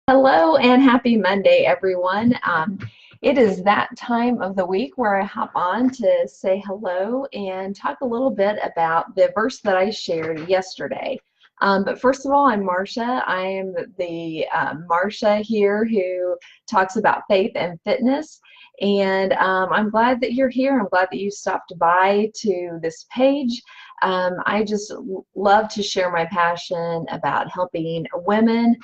Hello and happy Monday, everyone. It is that time of the week where I hop on to say hello and talk a little bit about the verse that I shared yesterday. But first of all, I'm Marcia. I am the Marcia here who talks about faith and fitness. And I'm glad that you're here. I'm glad that you stopped by to this page. I just love to share my passion about helping women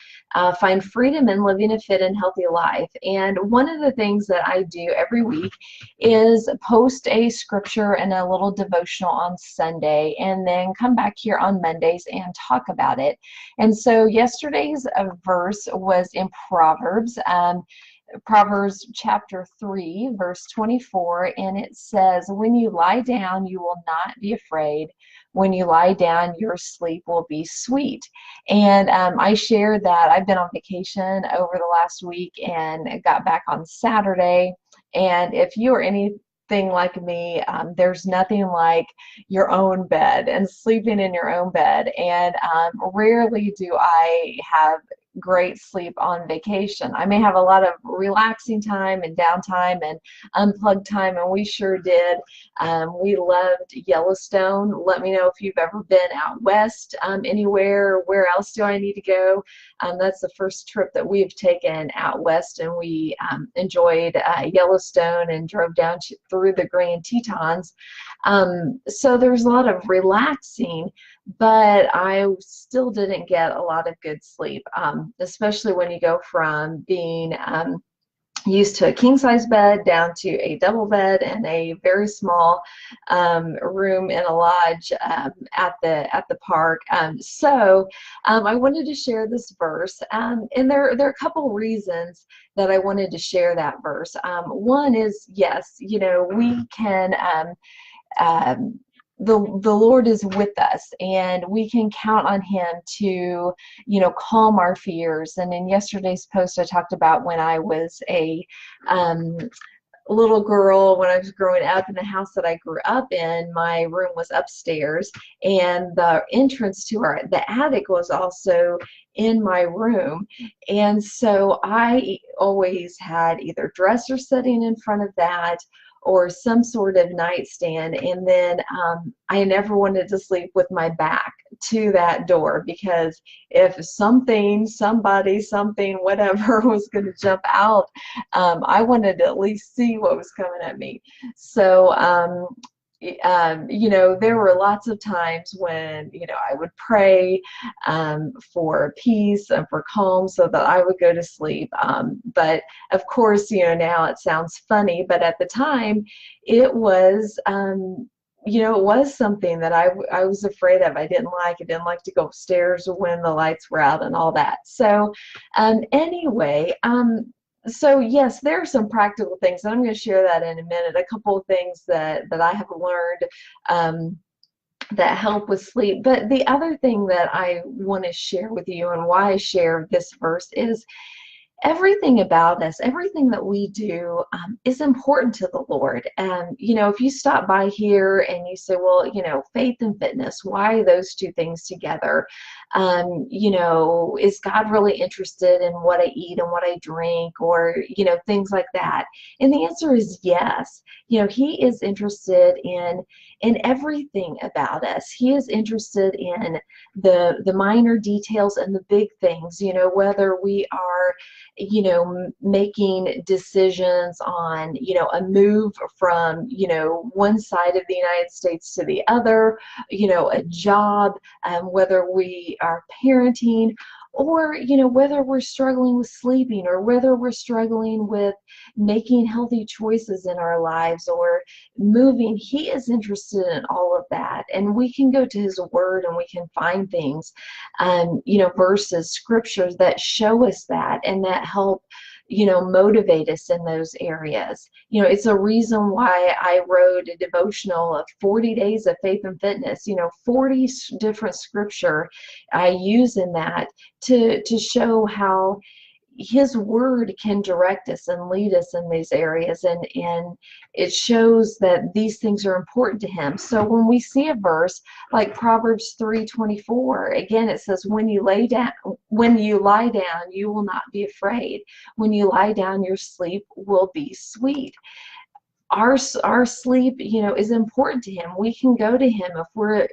find freedom in living a fit and healthy life. And one of the things that I do every week is post a scripture and a little devotional on Sunday, and then come back here on Mondays and talk about it. And so yesterday's verse was in Proverbs. Proverbs chapter 3, verse 24, and it says, "When you lie down, you will not be afraid. When you lie down, your sleep will be sweet." And I shared that I've been on vacation over the last week and got back on Saturday. And if you are anything like me, there's nothing like your own bed and sleeping in your own bed. And rarely do I have great sleep on vacation. I may have a lot of relaxing time and downtime and unplugged time, and we sure did. We loved Yellowstone. Let me know if you've ever been out west anywhere. Where else do I need to go? That's the first trip that we've taken out west, and we enjoyed Yellowstone and drove down through the Grand Tetons. So there's a lot of relaxing, but I still didn't get a lot of good sleep, especially when you go from being used to a king size bed down to a double bed and a very small room in a lodge at the park. I wanted to share this verse, and there are a couple reasons that I wanted to share that verse. One is, yes, we can. The Lord is with us, and we can count on Him to, calm our fears. And in yesterday's post, I talked about when I was a little girl, when I was growing up in the house that I grew up in. My room was upstairs, and the entrance to the attic was also in my room. And so I always had either dresser sitting in front of that or some sort of nightstand, and then I never wanted to sleep with my back to that door, because if something, somebody, something, whatever was going to jump out, I wanted to at least see what was coming at me. So there were lots of times when, I would pray for peace and for calm so that I would go to sleep. But of course, now it sounds funny, but at the time it was, it was something that I was afraid of. I didn't like. I didn't like to go upstairs when the lights were out and all that. So anyway, so yes, there are some practical things, and I'm going to share that in a minute. A couple of things that I have learned that help with sleep. But the other thing that I want to share with you, and why I share this verse, is everything about us, everything that we do is important to the Lord. And, if you stop by here and you say, well, faith and fitness, why are those two things together? Is God really interested in what I eat and what I drink, or, things like that? And the answer is yes. He is interested in everything about us. He is interested in the minor details and the big things, whether we are making decisions on, a move from, one side of the United States to the other, a job, whether we are parenting, or, whether we're struggling with sleeping, or whether we're struggling with making healthy choices in our lives, or moving. He is interested in all of that. And we can go to His Word and we can find things, verses, scriptures that show us that and that help, motivate us in those areas. It's a reason why I wrote a devotional of 40 days of faith and fitness, 40 different scripture I use in that to show how his word can direct us and lead us in these areas, and it shows that these things are important to him. So when we see a verse like Proverbs 3:24, again it says, when you lie down, you will not be afraid. When you lie down, your sleep will be sweet. Our sleep, is important to him. We can go to him if we're,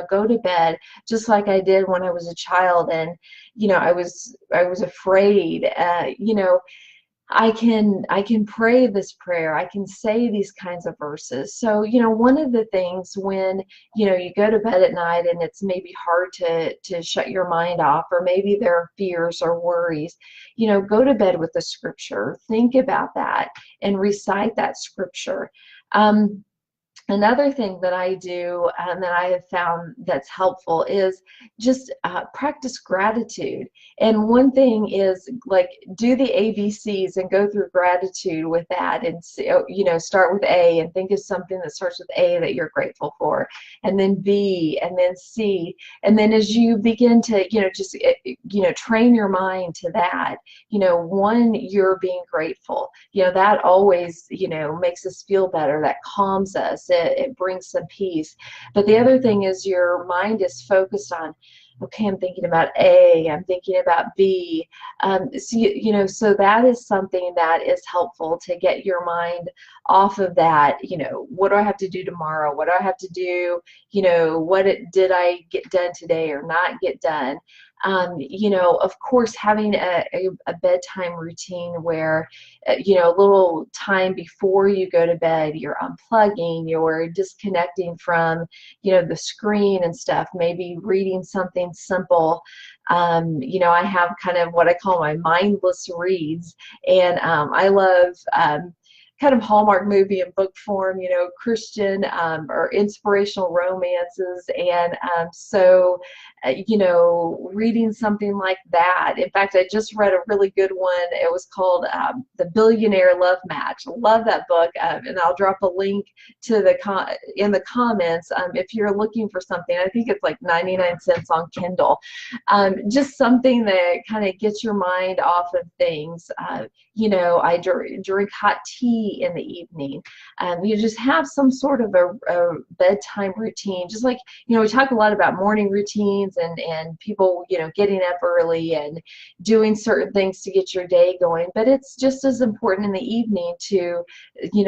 go to bed, just like I did when I was a child, and I was afraid. I can pray this prayer. I can say these kinds of verses. So, one of the things when, you go to bed at night and it's maybe hard to shut your mind off, or maybe there are fears or worries, go to bed with the scripture. Think about that and recite that scripture. Another thing that I do, that I have found that's helpful, is just practice gratitude. And one thing is, like, do the ABCs and go through gratitude with that, and start with A and think of something that starts with A that you're grateful for, and then B, and then C, and then as you begin to just train your mind to that, one, you're being grateful. That always makes us feel better. That calms us. It brings some peace. But the other thing is, your mind is focused on, okay, I'm thinking about A, I'm thinking about B. So that is something that is helpful to get your mind off of that. What do I have to do tomorrow? What do I have to do? Did I get done today or not get done? Of course, having a bedtime routine where, a little time before you go to bed, you're unplugging, you're disconnecting from, the screen and stuff, maybe reading something simple. I have kind of what I call my mindless reads, and I love kind of Hallmark movie and book form, Christian or inspirational romances, and reading something like that. In fact, I just read a really good one. It was called The Billionaire Love Match. Love that book, and I'll drop a link to in the comments if you're looking for something. I think it's like 99 cents on Kindle. Just something that kind of gets your mind off of things. I drink hot tea in the evening. You just have some sort of a bedtime routine. Just like, we talk a lot about morning routines and people, getting up early and doing certain things to get your day going. But it's just as important in the evening to,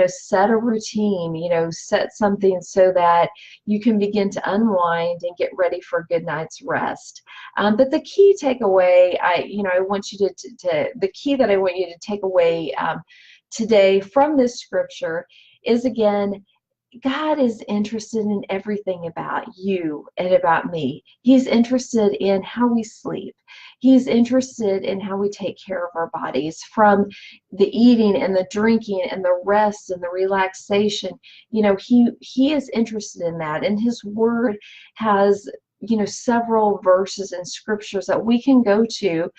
set a routine, set something so that you can begin to unwind and get ready for a good night's rest. But the key takeaway, I want you the key that I want you to take away today from this scripture is, again, God is interested in everything about you and about me. He's interested in how we sleep. He's interested in how we take care of our bodies, from the eating and the drinking and the rest and the relaxation. He is interested in that, and his word has several verses and scriptures that we can go to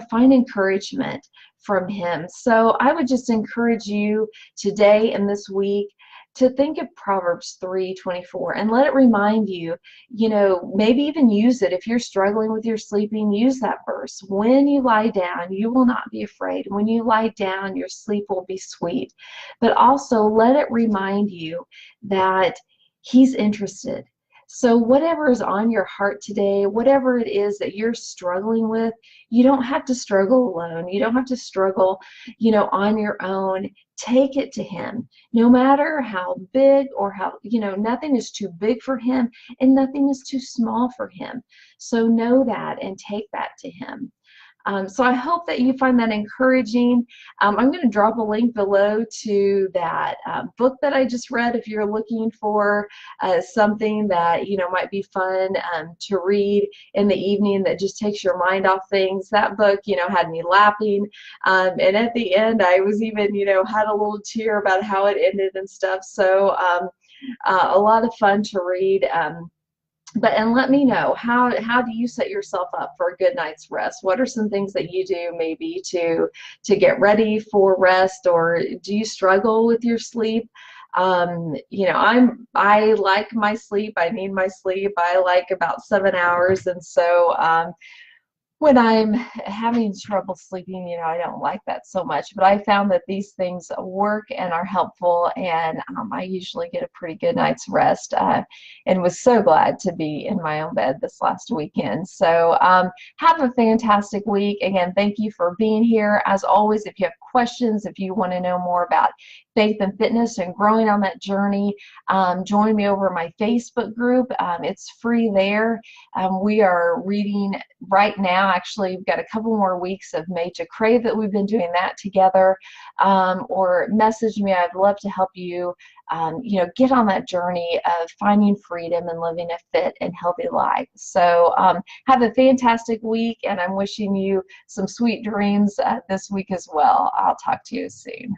find encouragement from him. So I would just encourage you today and this week to think of Proverbs 3:24 and let it remind you, maybe even use it. If you're struggling with your sleeping, use that verse. When you lie down, you will not be afraid. When you lie down, your sleep will be sweet. But also let it remind you that he's interested. So whatever is on your heart today, whatever it is that you're struggling with, you don't have to struggle alone. You don't have to struggle, on your own. Take it to him. No matter how big or how, nothing is too big for him and nothing is too small for him. So know that and take that to him. So I hope that you find that encouraging. I'm going to drop a link below to that book that I just read if you're looking for something that might be fun to read in the evening that just takes your mind off things. That book had me laughing, and at the end I was even had a little tear about how it ended and stuff. So a lot of fun to read. And let me know, how do you set yourself up for a good night's rest? What are some things that you do maybe to get ready for rest, or do you struggle with your sleep? I like my sleep. I need my sleep. I like about 7 hours, and so when I'm having trouble sleeping, I don't like that so much, but I found that these things work and are helpful, and I usually get a pretty good night's rest, and was so glad to be in my own bed this last weekend. So have a fantastic week. Again, thank you for being here. As always, if you have questions, if you want to know more about faith and fitness and growing on that journey, join me over my Facebook group. It's free there. We are reading right now. Actually, we've got a couple more weeks of Major Crave that we've been doing that together. Or message me. I'd love to help you, get on that journey of finding freedom and living a fit and healthy life. So have a fantastic week, and I'm wishing you some sweet dreams this week as well. I'll talk to you soon.